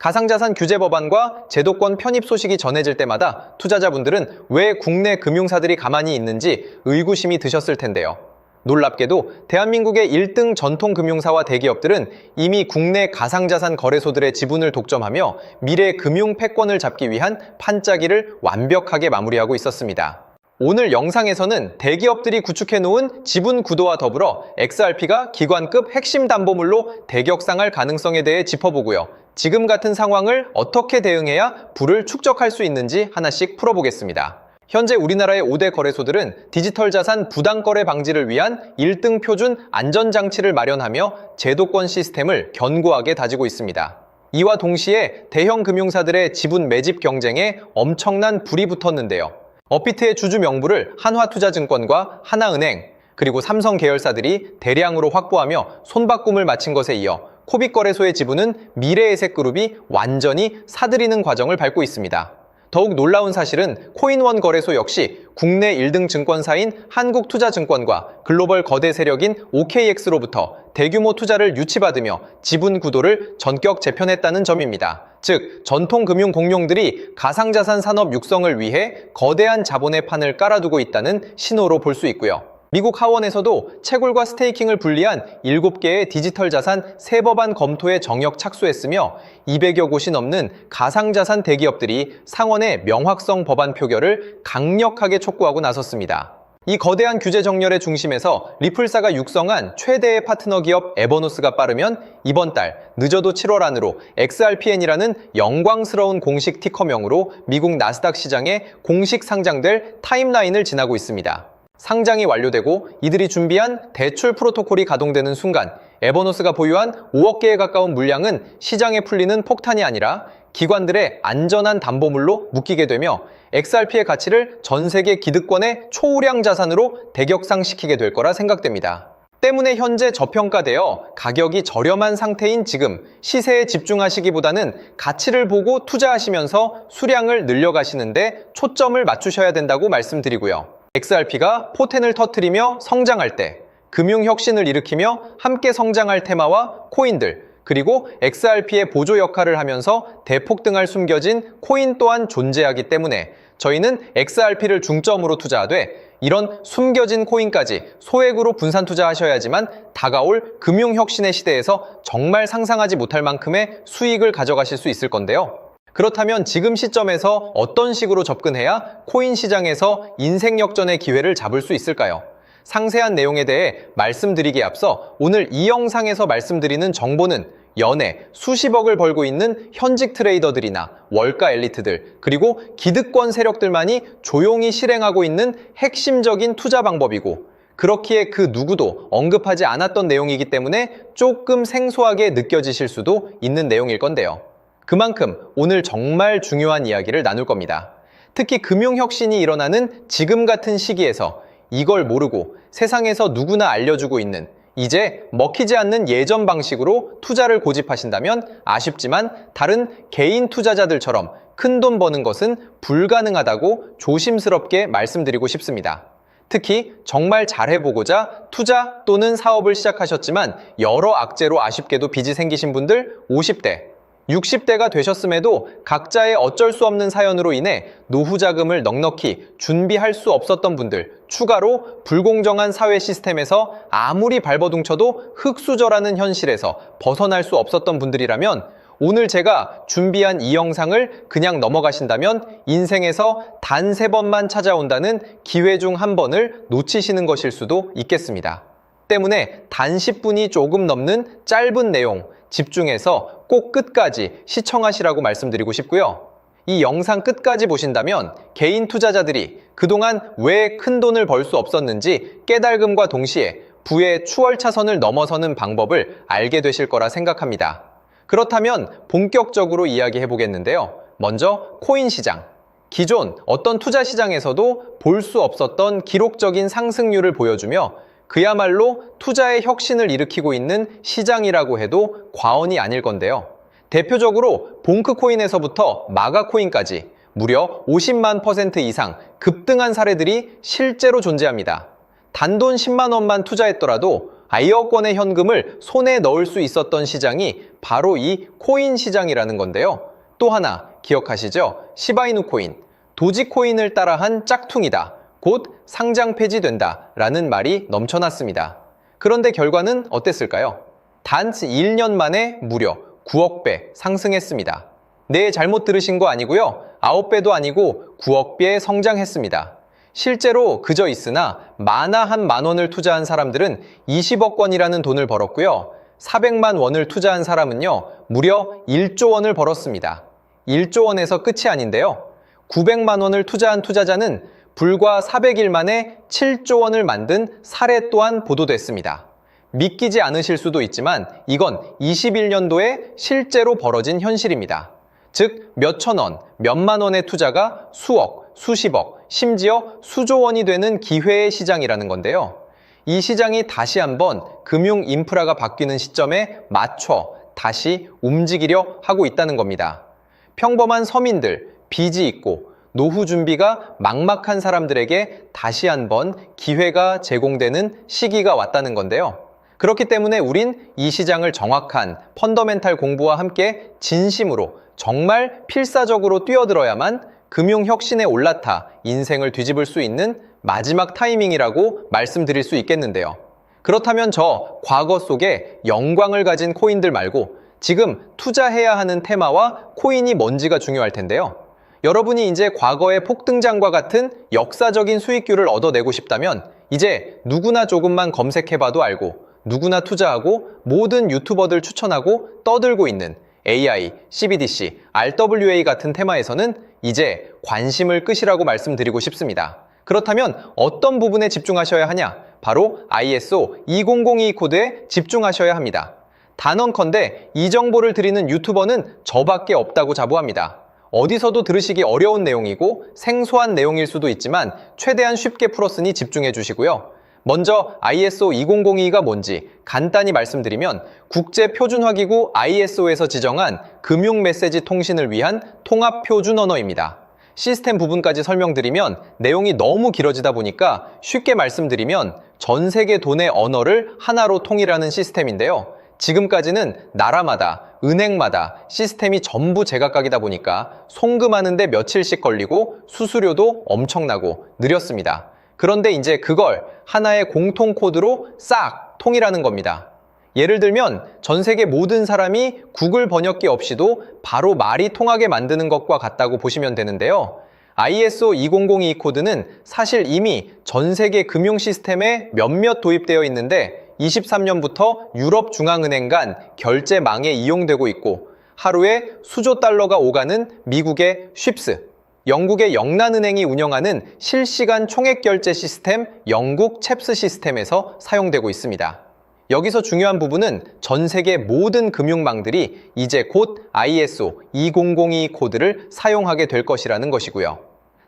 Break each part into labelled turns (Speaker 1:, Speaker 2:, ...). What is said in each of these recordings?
Speaker 1: 가상자산 규제 법안과 제도권 편입 소식이 전해질 때마다 투자자분들은 왜 국내 금융사들이 가만히 있는지 의구심이 드셨을 텐데요. 놀랍게도 대한민국의 1등 전통 금융사와 대기업들은 이미 국내 가상자산 거래소들의 지분을 독점하며 미래 금융 패권을 잡기 위한 판짜기를 완벽하게 마무리하고 있었습니다. 오늘 영상에서는 대기업들이 구축해놓은 지분 구도와 더불어 XRP가 기관급 핵심 담보물로 대격상할 가능성에 대해 짚어보고요. 지금 같은 상황을 어떻게 대응해야 부를 축적할 수 있는지 하나씩 풀어보겠습니다. 현재 우리나라의 5대 거래소들은 디지털 자산 부당거래 방지를 위한 1등 표준 안전장치를 마련하며 제도권 시스템을 견고하게 다지고 있습니다. 이와 동시에 대형 금융사들의 지분 매집 경쟁에 엄청난 불이 붙었는데요. 업비트의 주주 명부를 한화투자증권과 하나은행, 그리고 삼성 계열사들이 대량으로 확보하며 손바꿈을 마친 것에 이어 코빅거래소의 지분은 미래에셋그룹이 완전히 사들이는 과정을 밟고 있습니다. 더욱 놀라운 사실은 코인원 거래소 역시 국내 1등 증권사인 한국투자증권과 글로벌 거대 세력인 OKX로부터 대규모 투자를 유치받으며 지분 구도를 전격 재편했다는 점입니다. 즉, 전통 금융 공룡들이 가상자산 산업 육성을 위해 거대한 자본의 판을 깔아두고 있다는 신호로 볼 수 있고요. 미국 하원에서도 채굴과 스테이킹을 분리한 7개의 디지털 자산 세법안 검토에 정역 착수했으며 200여 곳이 넘는 가상자산 대기업들이 상원의 명확성 법안 표결을 강력하게 촉구하고 나섰습니다. 이 거대한 규제 정렬의 중심에서 리플사가 육성한 최대의 파트너 기업 에버노스가 빠르면 이번 달 늦어도 7월 안으로 XRPN이라는 영광스러운 공식 티커명으로 미국 나스닥 시장에 공식 상장될 타임라인을 지나고 있습니다. 상장이 완료되고 이들이 준비한 대출 프로토콜이 가동되는 순간 에버노스가 보유한 5억 개에 가까운 물량은 시장에 풀리는 폭탄이 아니라 기관들의 안전한 담보물로 묶이게 되며 XRP의 가치를 전 세계 기득권의 초우량 자산으로 대격상시키게 될 거라 생각됩니다. 때문에 현재 저평가되어 가격이 저렴한 상태인 지금 시세에 집중하시기보다는 가치를 보고 투자하시면서 수량을 늘려가시는데 초점을 맞추셔야 된다고 말씀드리고요. XRP가 포텐을 터뜨리며 성장할 때, 금융혁신을 일으키며 함께 성장할 테마와 코인들, 그리고 XRP의 보조 역할을 하면서 대폭등할 숨겨진 코인 또한 존재하기 때문에 저희는 XRP를 중점으로 투자하되 이런 숨겨진 코인까지 소액으로 분산 투자하셔야지만 다가올 금융혁신의 시대에서 정말 상상하지 못할 만큼의 수익을 가져가실 수 있을 건데요. 그렇다면 지금 시점에서 어떤 식으로 접근해야 코인 시장에서 인생 역전의 기회를 잡을 수 있을까요? 상세한 내용에 대해 말씀드리기에 앞서 오늘 이 영상에서 말씀드리는 정보는 연에 수십억을 벌고 있는 현직 트레이더들이나 월가 엘리트들, 그리고 기득권 세력들만이 조용히 실행하고 있는 핵심적인 투자 방법이고 그렇기에 그 누구도 언급하지 않았던 내용이기 때문에 조금 생소하게 느껴지실 수도 있는 내용일 건데요. 그만큼 오늘 정말 중요한 이야기를 나눌 겁니다. 특히 금융혁신이 일어나는 지금 같은 시기에서 이걸 모르고 세상에서 누구나 알려주고 있는 이제 먹히지 않는 예전 방식으로 투자를 고집하신다면 아쉽지만 다른 개인 투자자들처럼 큰돈 버는 것은 불가능하다고 조심스럽게 말씀드리고 싶습니다. 특히 정말 잘해보고자 투자 또는 사업을 시작하셨지만 여러 악재로 아쉽게도 빚이 생기신 분들 50대, 60대가 되셨음에도 각자의 어쩔 수 없는 사연으로 인해 노후 자금을 넉넉히 준비할 수 없었던 분들, 추가로 불공정한 사회 시스템에서 아무리 발버둥쳐도 흙수저라는 현실에서 벗어날 수 없었던 분들이라면 오늘 제가 준비한 이 영상을 그냥 넘어가신다면 인생에서 단 3번만 찾아온다는 기회 중 한 번을 놓치시는 것일 수도 있겠습니다. 때문에 단 10분이 조금 넘는 짧은 내용 집중해서 꼭 끝까지 시청하시라고 말씀드리고 싶고요. 이 영상 끝까지 보신다면 개인 투자자들이 그동안 왜 큰 돈을 벌 수 없었는지 깨달음과 동시에 부의 추월차선을 넘어서는 방법을 알게 되실 거라 생각합니다. 그렇다면 본격적으로 이야기해 보겠는데요. 먼저 코인 시장. 기존 어떤 투자 시장에서도 볼 수 없었던 기록적인 상승률을 보여주며 그야말로 투자의 혁신을 일으키고 있는 시장이라고 해도 과언이 아닐 건데요. 대표적으로 봉크코인에서부터 마가코인까지 무려 50만 % 이상 급등한 사례들이 실제로 존재합니다. 단돈 10만 원만 투자했더라도 아이억 원의 현금을 손에 넣을 수 있었던 시장이 바로 이 코인 시장이라는 건데요. 또 하나 기억하시죠? 시바이누 코인, 도지코인을 따라한 짝퉁이다. 곧 상장 폐지된다. 라는 말이 넘쳐났습니다. 그런데 결과는 어땠을까요? 단 1년 만에 무려 9억 배 상승했습니다. 네, 잘못 들으신 거 아니고요. 9배도 아니고 9억 배 성장했습니다. 실제로 그저 있으나 만화 한 만 원을 투자한 사람들은 20억 원이라는 돈을 벌었고요. 400만 원을 투자한 사람은요, 무려 1조 원을 벌었습니다. 1조 원에서 끝이 아닌데요. 900만 원을 투자한 투자자는 불과 400일 만에 7조 원을 만든 사례 또한 보도됐습니다. 믿기지 않으실 수도 있지만 이건 21년도에 실제로 벌어진 현실입니다. 즉, 몇천 원, 몇만 원의 투자가 수억, 수십억, 심지어 수조 원이 되는 기회의 시장이라는 건데요. 이 시장이 다시 한번 금융 인프라가 바뀌는 시점에 맞춰 다시 움직이려 하고 있다는 겁니다. 평범한 서민들, 빚이 있고 노후 준비가 막막한 사람들에게 다시 한번 기회가 제공되는 시기가 왔다는 건데요. 그렇기 때문에 우린 이 시장을 정확한 펀더멘탈 공부와 함께 진심으로 정말 필사적으로 뛰어들어야만 금융혁신에 올라타 인생을 뒤집을 수 있는 마지막 타이밍이라고 말씀드릴 수 있겠는데요. 그렇다면 저 과거 속에 영광을 가진 코인들 말고 지금 투자해야 하는 테마와 코인이 뭔지가 중요할 텐데요. 여러분이 이제 과거의 폭등장과 같은 역사적인 수익률을 얻어내고 싶다면 이제 누구나 조금만 검색해봐도 알고 누구나 투자하고 모든 유튜버들 추천하고 떠들고 있는 AI, CBDC, RWA 같은 테마에서는 이제 관심을 끄시라고 말씀드리고 싶습니다. 그렇다면 어떤 부분에 집중하셔야 하냐? 바로 ISO 2002 코드에 집중하셔야 합니다. 단언컨대 이 정보를 드리는 유튜버는 저밖에 없다고 자부합니다. 어디서도 들으시기 어려운 내용이고 생소한 내용일 수도 있지만 최대한 쉽게 풀었으니 집중해 주시고요. 먼저 ISO 2002가 뭔지 간단히 말씀드리면 국제표준화기구 ISO에서 지정한 금융메시지 통신을 위한 통합표준 언어입니다. 시스템 부분까지 설명드리면 내용이 너무 길어지다 보니까 쉽게 말씀드리면 전 세계 돈의 언어를 하나로 통일하는 시스템인데요. 지금까지는 나라마다, 은행마다 시스템이 전부 제각각이다 보니까 송금하는데 며칠씩 걸리고 수수료도 엄청나고 느렸습니다. 그런데 이제 그걸 하나의 공통 코드로 싹 통일하는 겁니다. 예를 들면 전 세계 모든 사람이 구글 번역기 없이도 바로 말이 통하게 만드는 것과 같다고 보시면 되는데요. ISO 2002 코드는 사실 이미 전 세계 금융 시스템에 몇몇 도입되어 있는데 23년부터 유럽중앙은행 간 결제망에 이용되고 있고 하루에 수조 달러가 오가는 미국의 쉽스, 영국의 영란은행이 운영하는 실시간 총액결제 시스템 영국 챕스 시스템에서 사용되고 있습니다. 여기서 중요한 부분은 전 세계 모든 금융망들이 이제 곧 ISO 2002 코드를 사용하게 될 것이라는 것이고요.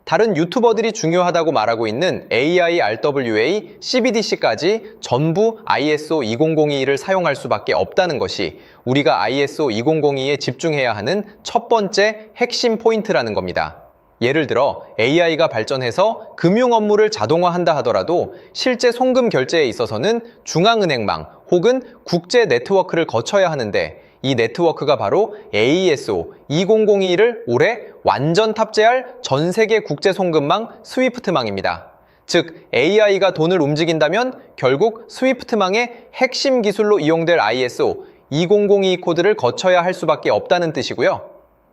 Speaker 1: 다른 유튜버들이 중요하다고 말하고 있는 AI, RWA, CBDC까지 전부 ISO 2002를 사용할 수밖에 없다는 것이 우리가 ISO 2002에 집중해야 하는 첫 번째 핵심 포인트라는 겁니다. 예를 들어 AI가 발전해서 금융 업무를 자동화한다 하더라도 실제 송금 결제에 있어서는 중앙은행망 혹은 국제 네트워크를 거쳐야 하는데 이 네트워크가 바로 AESO 2002를 올해 완전 탑재할 전 세계 국제 송금망 스위프트망입니다. 즉 AI가 돈을 움직인다면 결국 스위프트망의 핵심 기술로 이용될 ISO 2002 코드를 거쳐야 할 수밖에 없다는 뜻이고요.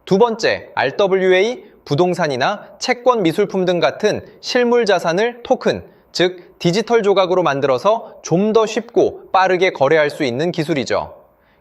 Speaker 1: 두 번째, RWA, 부동산이나 채권 미술품 등 같은 실물 자산을 토큰, 즉 디지털 조각으로 만들어서 좀 더 쉽고 빠르게 거래할 수 있는 기술이죠.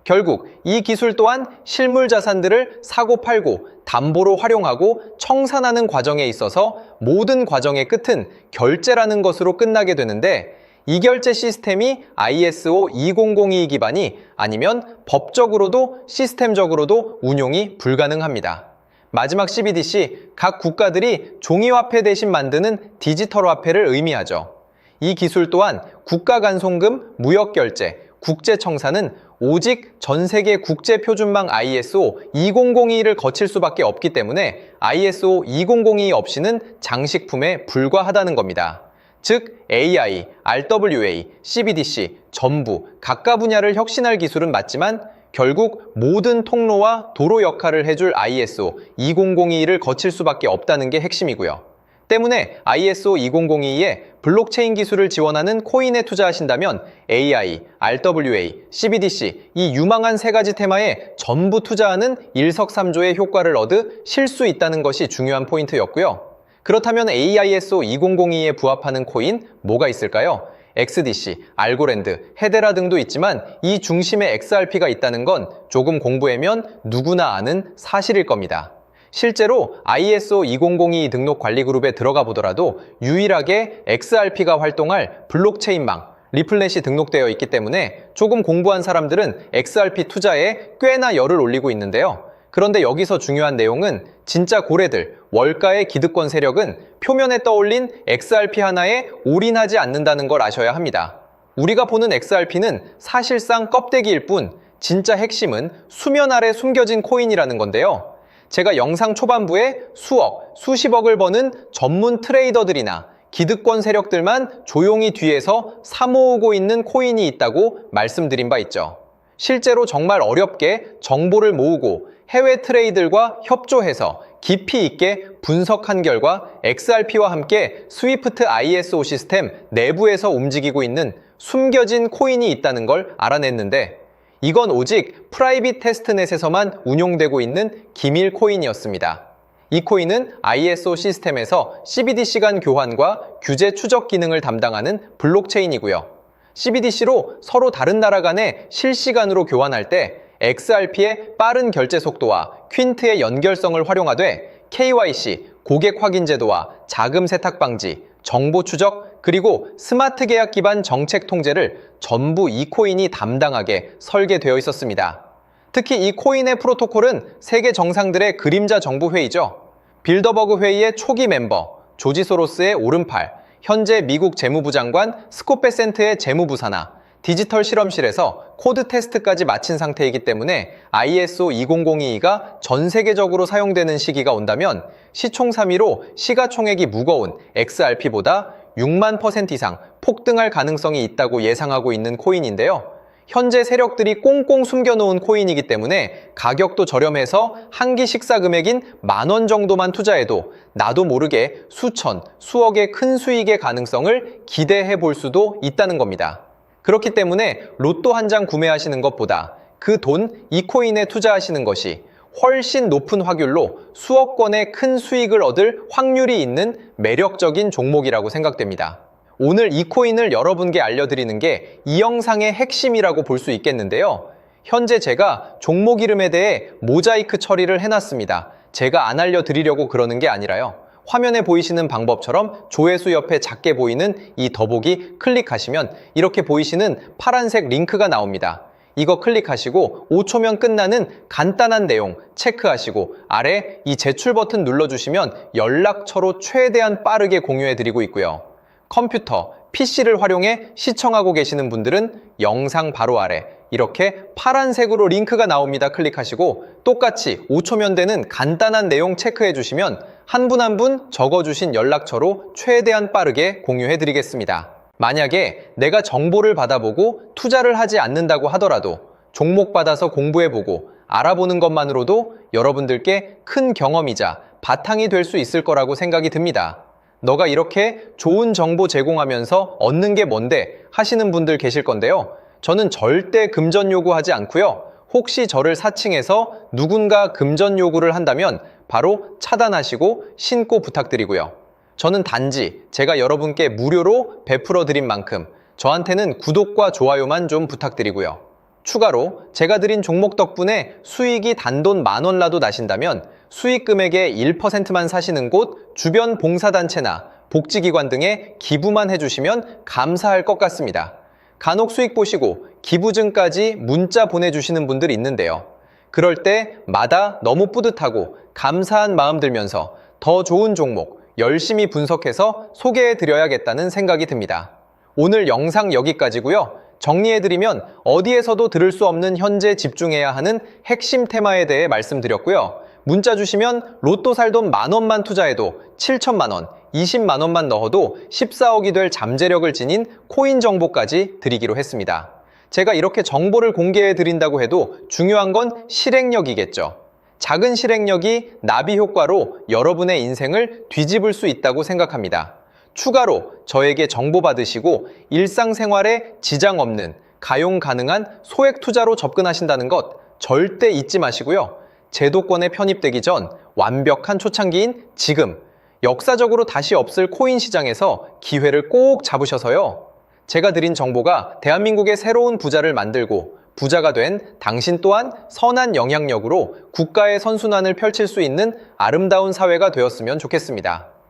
Speaker 1: 결국 이 기술 또한 실물 자산들을 사고 팔고 담보로 활용하고 청산하는 과정에 있어서 모든 과정의 끝은 결제라는 것으로 끝나게 되는데 이 결제 시스템이 ISO 2002 기반이 아니면 법적으로도 시스템적으로도 운용이 불가능합니다. 마지막 CBDC, 각 국가들이 종이화폐 대신 만드는 디지털 화폐를 의미하죠. 이 기술 또한 국가 간 송금, 무역결제, 국제청산은 오직 전 세계 국제표준망 ISO 2002를 거칠 수밖에 없기 때문에 ISO 2002 없이는 장식품에 불과하다는 겁니다. 즉 AI, RWA, CBDC 전부 각각 분야를 혁신할 기술은 맞지만 결국 모든 통로와 도로 역할을 해줄 ISO 20022를 거칠 수밖에 없다는 게 핵심이고요. 때문에 ISO 2022에 블록체인 기술을 지원하는 코인에 투자하신다면 AI, RWA, CBDC 이 유망한 세 가지 테마에 전부 투자하는 일석삼조의 효과를 얻으실 수 있다는 것이 중요한 포인트였고요. 그렇다면 AISO 2022에 부합하는 코인 뭐가 있을까요? XDC, 알고랜드, 헤데라 등도 있지만 이 중심에 XRP가 있다는 건 조금 공부하면 누구나 아는 사실일 겁니다. 실제로 ISO 2022 등록 관리 그룹에 들어가 보더라도 유일하게 XRP가 활동할 블록체인망, 리플렛이 등록되어 있기 때문에 조금 공부한 사람들은 XRP 투자에 꽤나 열을 올리고 있는데요. 그런데 여기서 중요한 내용은 진짜 고래들, 월가의 기득권 세력은 표면에 떠올린 XRP 하나에 올인하지 않는다는 걸 아셔야 합니다. 우리가 보는 XRP는 사실상 껍데기일 뿐 진짜 핵심은 수면 아래 숨겨진 코인이라는 건데요. 제가 영상 초반부에 수억, 수십억을 버는 전문 트레이더들이나 기득권 세력들만 조용히 뒤에서 사모으고 있는 코인이 있다고 말씀드린 바 있죠. 실제로 정말 어렵게 정보를 모으고 해외 트레이들과 협조해서 깊이 있게 분석한 결과 XRP와 함께 스위프트 ISO 시스템 내부에서 움직이고 있는 숨겨진 코인이 있다는 걸 알아냈는데 이건 오직 프라이빗 테스트넷에서만 운용되고 있는 기밀 코인이었습니다. 이 코인은 ISO 시스템에서 CBDC 간 교환과 규제 추적 기능을 담당하는 블록체인이고요. CBDC로 서로 다른 나라 간에 실시간으로 교환할 때 XRP의 빠른 결제 속도와 퀸트의 연결성을 활용하되 KYC, 고객 확인 제도와 자금 세탁 방지, 정보 추적, 그리고 스마트 계약 기반 정책 통제를 전부 이 코인이 담당하게 설계되어 있었습니다. 특히 이 코인의 프로토콜은 세계 정상들의 그림자 정부 회의죠. 빌더버그 회의의 초기 멤버, 조지 소로스의 오른팔, 현재 미국 재무부 장관 스콧 베센트의 재무부 산하, 디지털 실험실에서 코드 테스트까지 마친 상태이기 때문에 ISO 20022가 전 세계적으로 사용되는 시기가 온다면 시총삼위로 시가총액이 무거운 XRP보다 6만 % 이상 폭등할 가능성이 있다고 예상하고 있는 코인인데요. 현재 세력들이 꽁꽁 숨겨놓은 코인이기 때문에 가격도 저렴해서 한 끼 식사 금액인 10,000원 정도만 투자해도 나도 모르게 수천, 수억의 큰 수익의 가능성을 기대해 볼 수도 있다는 겁니다. 그렇기 때문에 로또 한 장 구매하시는 것보다 그 돈 이 코인에 투자하시는 것이 훨씬 높은 확률로 수억 건의 큰 수익을 얻을 확률이 있는 매력적인 종목이라고 생각됩니다. 오늘 이 코인을 여러분께 알려드리는 게 이 영상의 핵심이라고 볼 수 있겠는데요. 현재 제가 종목 이름에 대해 모자이크 처리를 해놨습니다. 제가 안 알려드리려고 그러는 게 아니라요. 화면에 보이시는 방법처럼 조회수 옆에 작게 보이는 이 더보기 클릭하시면 이렇게 보이시는 파란색 링크가 나옵니다. 이거 클릭하시고 5초면 끝나는 간단한 내용 체크하시고 아래 이 제출 버튼 눌러주시면 연락처로 최대한 빠르게 공유해드리고 있고요. 컴퓨터, PC를 활용해 시청하고 계시는 분들은 영상 바로 아래 이렇게 파란색으로 링크가 나옵니다. 클릭하시고 똑같이 5초면 되는 간단한 내용 체크해 주시면 한 분 한 분 적어주신 연락처로 최대한 빠르게 공유해 드리겠습니다. 만약에 내가 정보를 받아보고 투자를 하지 않는다고 하더라도 종목 받아서 공부해보고 알아보는 것만으로도 여러분들께 큰 경험이자 바탕이 될 수 있을 거라고 생각이 듭니다. 너가 이렇게 좋은 정보 제공하면서 얻는 게 뭔데 하시는 분들 계실 건데요. 저는 절대 금전 요구하지 않고요. 혹시 저를 사칭해서 누군가 금전 요구를 한다면 바로 차단하시고 신고 부탁드리고요. 저는 단지 제가 여러분께 무료로 베풀어 드린 만큼 저한테는 구독과 좋아요만 좀 부탁드리고요. 추가로 제가 드린 종목 덕분에 수익이 단돈 10,000원라도 나신다면 수익 금액의 1%만 사시는 곳 주변 봉사단체나 복지기관 등에 기부만 해주시면 감사할 것 같습니다. 간혹 수익 보시고 기부증까지 문자 보내주시는 분들 있는데요. 그럴 때마다 너무 뿌듯하고 감사한 마음 들면서 더 좋은 종목 열심히 분석해서 소개해드려야겠다는 생각이 듭니다. 오늘 영상 여기까지고요. 정리해드리면 어디에서도 들을 수 없는 현재 집중해야 하는 핵심 테마에 대해 말씀드렸고요. 문자 주시면 로또 살 돈 10,000원만 투자해도 7,000만 원, 20만 원만 넣어도 14억이 될 잠재력을 지닌 코인 정보까지 드리기로 했습니다. 제가 이렇게 정보를 공개해 드린다고 해도 중요한 건 실행력이겠죠. 작은 실행력이 나비 효과로 여러분의 인생을 뒤집을 수 있다고 생각합니다. 추가로 저에게 정보 받으시고 일상생활에 지장 없는 가용 가능한 소액 투자로 접근하신다는 것 절대 잊지 마시고요. 제도권에 편입되기 전 완벽한 초창기인 지금 역사적으로 다시 없을 코인 시장에서 기회를 꼭 잡으셔서요. 제가 드린 정보가 대한민국의 새로운 부자를 만들고 부자가 된 당신 또한 선한 영향력으로 국가의 선순환을 펼칠 수 있는 아름다운 사회가 되었으면 좋겠습니다.